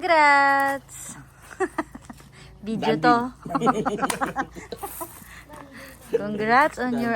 Congrats! Video to. Congrats on your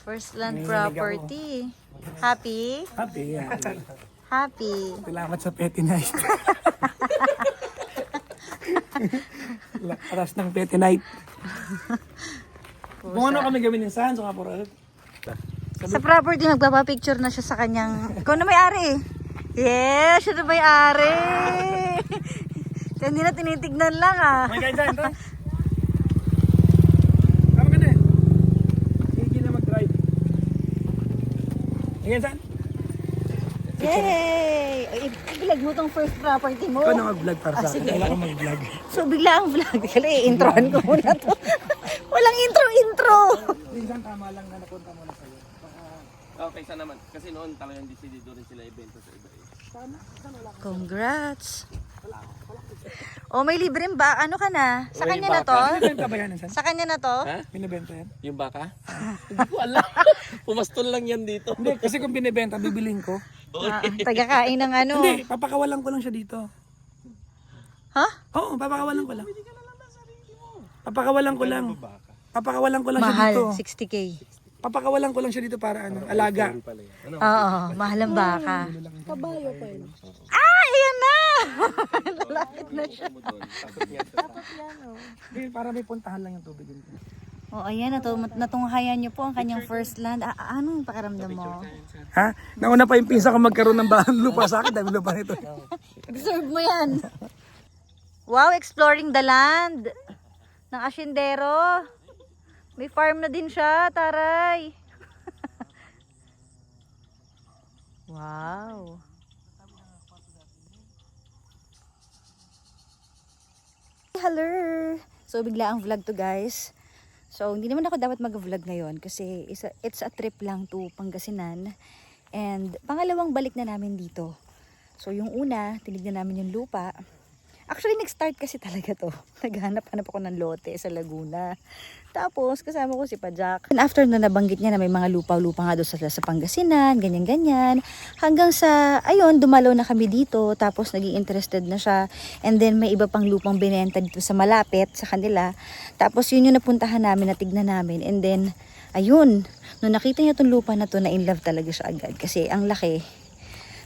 first land property. Happy? Happy, yeah. Happy. Salamat sa petty night. Aras ng petty night. Kung ano kami gawin ng saan, so nga po. Sa property, magpapapicture na siya sa kanyang... Ikaw na may-ari. Yes, siya na may-ari. Hindi na tinitignan lang May kain saan, Ray? Tama ka na eh. Hindi na mag-drive. May kain saan? Yay! I-vlog mo tong first property mo. Ikaw na mag-vlog para sa akin. sige. Kailangan ko mag-vlog. So, bigla ang vlog. Kaya i-introhan ko muna to. Walang intro-intro. Minsan tama lang na napunta mo na sa'yo. Okay, sana naman. Kasi noon talagang decidido rin sila ibenta sa iba eh. Congrats. Oh, may libreng ba? Ano ka na? Sa May kanya na to? Binibenta ba yan? San? Sa kanya na to? Ha? Binibenta yan? Yung baka? Hindi ko alam. Pumastol lang yan dito. Hindi, kasi kung binibenta, bibiling ko. Tagakain ng ano? Hindi, papakawalan ko lang siya dito. Ha? Oo, papakawalan ko lang. Papakawalan ko lang. Papakawalan ko lang siya Mahal, dito. 60K. Papakawalan ko lang siya dito para alaga. Oo, mahal ang baka. Kabayo pa yun. Ah, ayan na! Lalapit na siya. Para may puntahan lang yung tubig dito. Oh, ayan, natunghayan niyo po ang kanyang first land. Anong pakiramdam mo? Ha? Nauna pa yung pinsa ko magkaroon ng bahan lupa sa akin. Dahil lupa nito. Deserve mo yan. Wow, exploring the land ng asyendero. May farm na din siya, taray. Wow. Hello. So bigla ang vlog to, guys. So hindi naman ako dapat mag-vlog ngayon kasi it's a trip lang to Pangasinan. And pangalawang balik na namin dito. So yung una, tinignan namin yung lupa. Actually, nag-start kasi talaga to. Naghanap-hanap ako ng lote sa Laguna. Tapos, kasama ko si Pajak. And after na nabanggit niya na may mga lupa-lupa nga doon sa Pangasinan, ganyan-ganyan. Hanggang sa, ayun, dumalaw na kami dito. Tapos, naging interested na siya. And then, may iba pang lupang binenta dito sa malapit sa kanila. Tapos, yun yung napuntahan namin, natignan namin. And then, ayun, nung nakita niya itong lupa na to, na-in love talaga siya agad. Kasi, ang laki.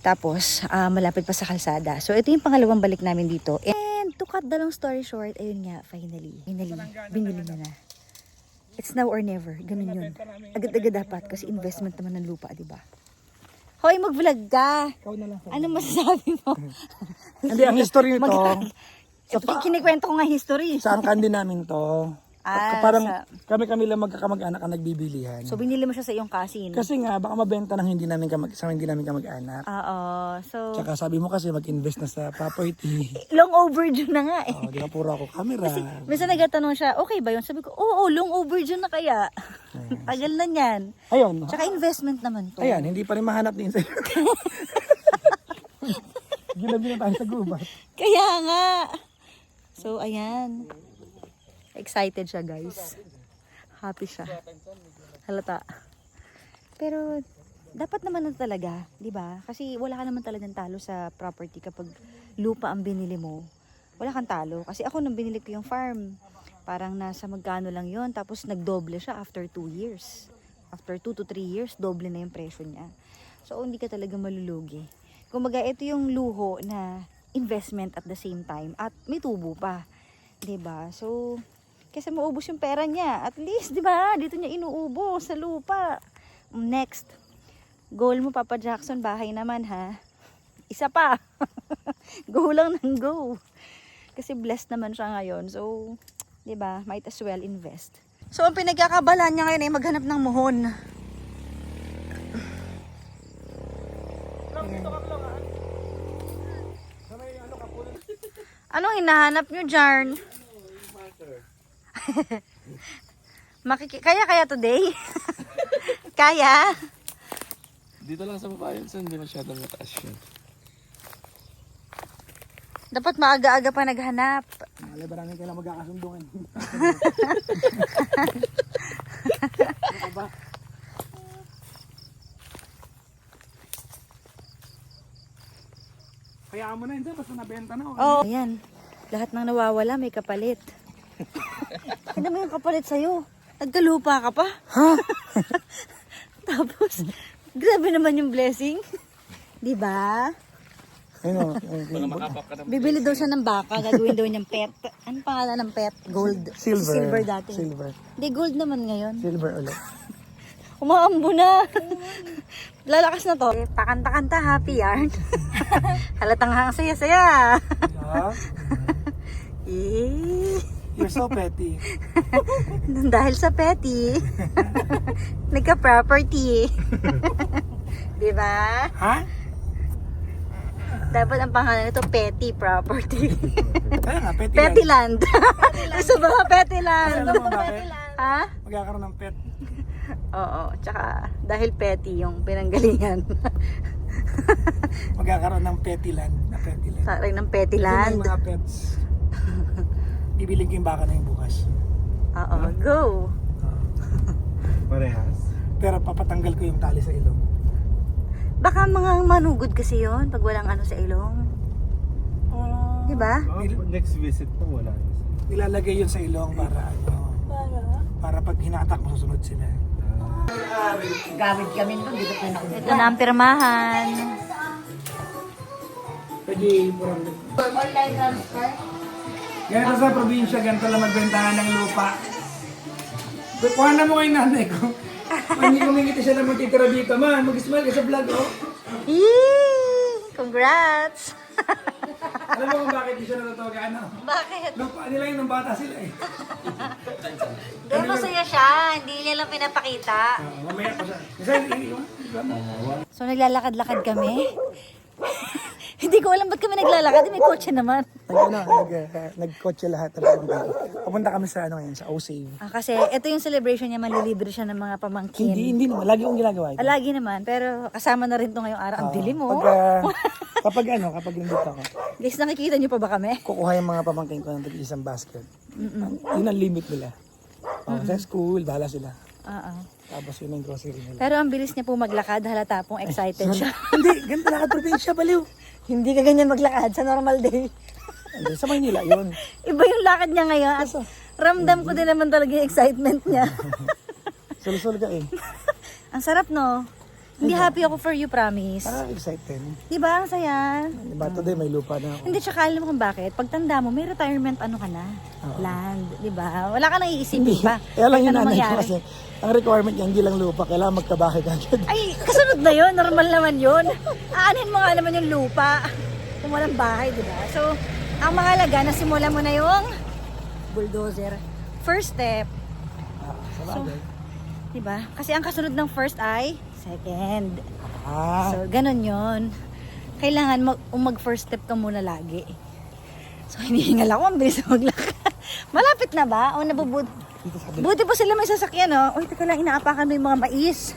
Tapos, malapit pa sa kalsada. So, ito yung pangalawang balik namin dito. And, to cut the long story short, ayun nga, finally, binili na. It's now or never. Ganun yun. Agad-agad dapat kasi investment naman ng lupa, di ba? Hoy, mag-vlog ka! Ikaw na lang. Ano masasabi mo? Hindi, ang history nito. Kinikwento ko nga history. Sa angkan din namin to. Parang kami lang magkakamag-anak ang nagbibilihan. So, binili mo siya sa iyong cousin? Kasi nga, baka mabenta ng hindi namin kamag-anak. Oo. So, Tsaka sabi mo kasi mag-invest na sa property. long overdue na nga eh. Di ba puro ako camera. Minsan nagtatanong siya, okay ba yun? Sabi ko, oo, long overdue na kaya. Tagal na yan. Ayun. Tsaka investment naman to. Ayan, hindi pa rin mahanap din sa'yo. Ginabi na tayo sa gubat. Kaya nga. So, ayan. Excited siya, guys. Happy siya. Halata. Pero, dapat naman na talaga, di ba? Kasi wala ka naman talagang talo sa property kapag lupa ang binili mo. Wala kang talo. Kasi ako nung binili ko yung farm, parang nasa magkano lang yon, tapos nagdoble siya after 2 years. After 2 to 3 years, doble na yung presyo niya. So, hindi ka talaga malulugi. Kumbaga, ito yung luho na investment at the same time at may tubo pa. Diba? So, kasi maubos yung pera niya. At least, diba? Dito niya inuubos sa lupa. Next. Goal mo, Papa Jackson, bahay naman, ha? Isa pa. Go lang ng go. Kasi blessed naman siya ngayon. So, diba? Might as well invest. So, ang pinagkakabalaan niya ngayon ay maghanap ng muhon. Anong hinahanap nyo, Jarn? Kaya today? Kaya? Dito lang sa baba yun, hindi masyadong mataas yun. Dapat maaga-aga pa naghanap. Maraming kailang magkakasundungan. Hayaan mo na yun, basta nabenta na. Oh, ayan. Lahat ng nawawala may kapalit. Ano mo yung kapalit sa'yo? Nagkalupa ka pa? Ha? Tapos, grabe naman yung blessing. Di ba? Ayun o. Wala makapap ka na. Bibili daw siya ng baka, gagawin daw niyang pet. Ano pangalan ng pet? Gold. Silver. Silver dati. Silver. Hindi, gold naman ngayon. Silver ulit. Umaambo na. Lalakas na to. Pakanta-kanta, happy yarn. Halatang hang saya-saya. Yeah. Eh, You're so petty. dahil sa petty, nagka-property. Diba? Ha? Dapat ang pangalan nito, petty property. Kaya nga, petty. Petty land. Gusto ba petty land? Alam mo bakit? Ha? Magkakaroon ng pet. Oo, tsaka dahil petty yung pinanggalingan. Magkakaroon ng petty land. Na petty land. Taray ng petty Ito na land. yung mga pets. Bibiling ko yung baka na yung bukas. Oo, go. Parehas. Pero papatanggal ko yung tali sa ilong. Baka mga manugod kasi yon pag walang ano sa ilong. Di ba? Next visit mo, wala na. Nilalagay yun sa ilong para ano. Para pag hinatak mo, susunod sila. Gamit kami nito, dito pa na. Ito na ang pirmahan. Pwede purang ganito sa probinsya, ganito lang magbentahan ng lupa. Kuha na mo kay nanay ko. Hindi kumingiti siya na magtitira dito. Man, mag-smile ka sa vlog, oh. Yee! Congrats! Alam mo kung bakit di siya natutog, ano? Bakit? Lupa nila yun ng bata sila eh. Dahil masaya siya, hindi niya lang pinapakita. Mamaya pa siya. Kasi, So naglalakad-lakad kami. Hindi ko alam ba't kami naglalakad, may kotse naman. nagkotse lahat. Papunta kami sa ano ngayon, sa O-Save. Kasi ito yung celebration niya, malilibre siya ng mga pamangkin. Hindi naman. Lagi kong ginagawa ito. Lagi naman, pero kasama na rin to ngayong araw. Ang dilim mo. Kapag nandito ako, Guys, nakikita niyo pa ba kami? kukuha yung mga pamangkin ko ng isang basket. Yun ang limit nila. Sa school, bahala sila. Oo. Tapos yun ang grocery nila. Pero ang bilis niya po maglakad, halata pong excited siya. Hindi, ganito lakad probinsya, baliw. Hindi ka ganyan maglakad sa normal day. Hindi, sa Maynila yun. Iba yung lakad niya ngayon. At ramdam ko din naman talaga yung excitement niya. Sul-sul ka eh. Ang sarap, no? Hindi happy ako for you, promise. Excited. Di ba? Ang saya. Diba, today may lupa na ako. Hindi, tsaka alam mo kung bakit. Pag tanda mo, may retirement ano ka na. Land. Di ba? Wala ka nang iisipin pa. Kaya lang yung Ano nanay ko mangyari. kasi, ang requirement niya, hindi lang lupa, kailangan magkabahay agad. Ay, kasunod na yun. Normal naman yun. Aanin mo nga naman yung lupa. Kung walang bahay, di ba? So, ang mahalaga, nasimula mo na yung bulldozer. First step. Sabagay. Di ba? Kasi ang kasunod ng first ay second. Ah, So, ganun yun. Kailangan mag-first step ka muna lagi. So, hinihingal ako. Ang bilis maglakad. Malapit na ba? O nabubud? dito sa Buti pa sila may sasakyan, oh. Uy, teka lang, inaapakan mo yung mga mais.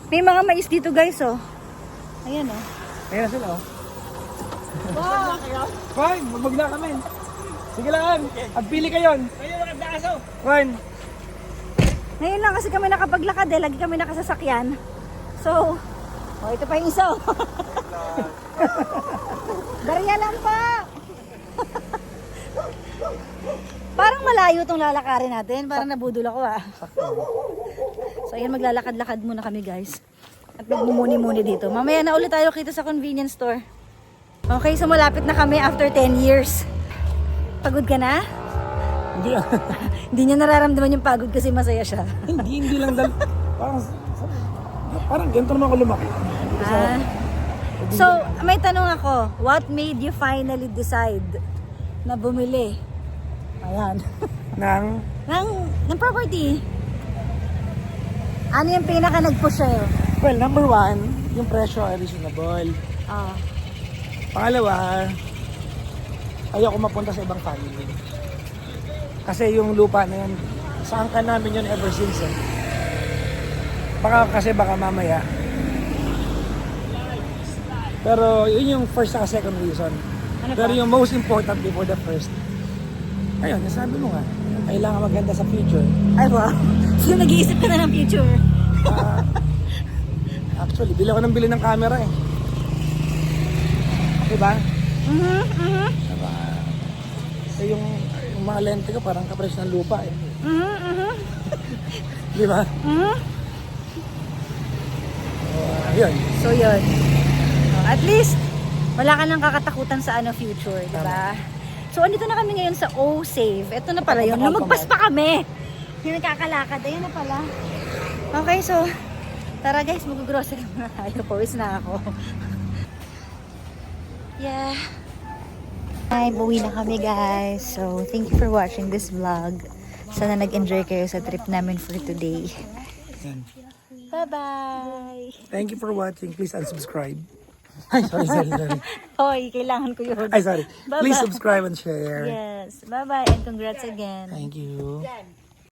May mga mais dito, guys, oh. Ayan, oh. Ayan na sila, oh. Fine, magbagla kami. Sige lang, agpili kayo. Kayo magdaaso. Fine. Ngayon lang kasi kami nakapaglakad, eh. Lagi kami nakasasakyan. So, oh, ito pa yung isa, oh. Barya lang pa. Parang malayo tong lalakarin natin. Parang nabudol ako, ah. So, ayan, maglalakad-lakad muna kami, guys. At magmumuni-muni dito. Mamaya na ulit tayo kita sa convenience store. Okay, so malapit na kami after 10 years. Pagod ka na? Hindi ah. Hindi niya nararamdaman yung pagod kasi masaya siya. hindi lang parang ganito naman ako lumaki. Ah. So, may tanong ako. What made you finally decide na bumili? Ayan. Ng property. Ano yung pinaka nag-push sa'yo? Well, number one, yung presyo ay reasonable. Oh. Pangalawa, ayoko mapunta sa ibang family. Kasi yung lupa na yan, saan ka namin yun ever since eh. Baka mamaya. Pero yun yung first at second reason. Pero yung most important before the first, ayun, nasabi mo nga, kailangan maganda sa future. Ay, wow. So, nag-iisip ka na ng future. Actually, bili ako ng camera eh. Diba? Diba? Eh, yung mga lente ko parang kapres ng lupa eh. Di ba? Yun. So yun. At least, wala ka nang kakatakutan sa future, di ba? So andito na kami ngayon sa O-Save. Ito na pala yun. Lumagpas pa kami. Yung nagkakalakad. Ayun na pala. Okay, so tara guys, mag-grocery muna tayo. Pawis na ako. Yeah. Hi, buwi na kami guys. So, thank you for watching this vlog. Sana nag-enjoy kayo sa trip namin for today. Yan. Bye-bye! Thank you for watching. Please unsubscribe. Ay, sorry. Hoy, kailangan ko yun. Ay, sorry. Bye-bye. Please subscribe and share. Yes. Bye-bye and congrats again. Thank you.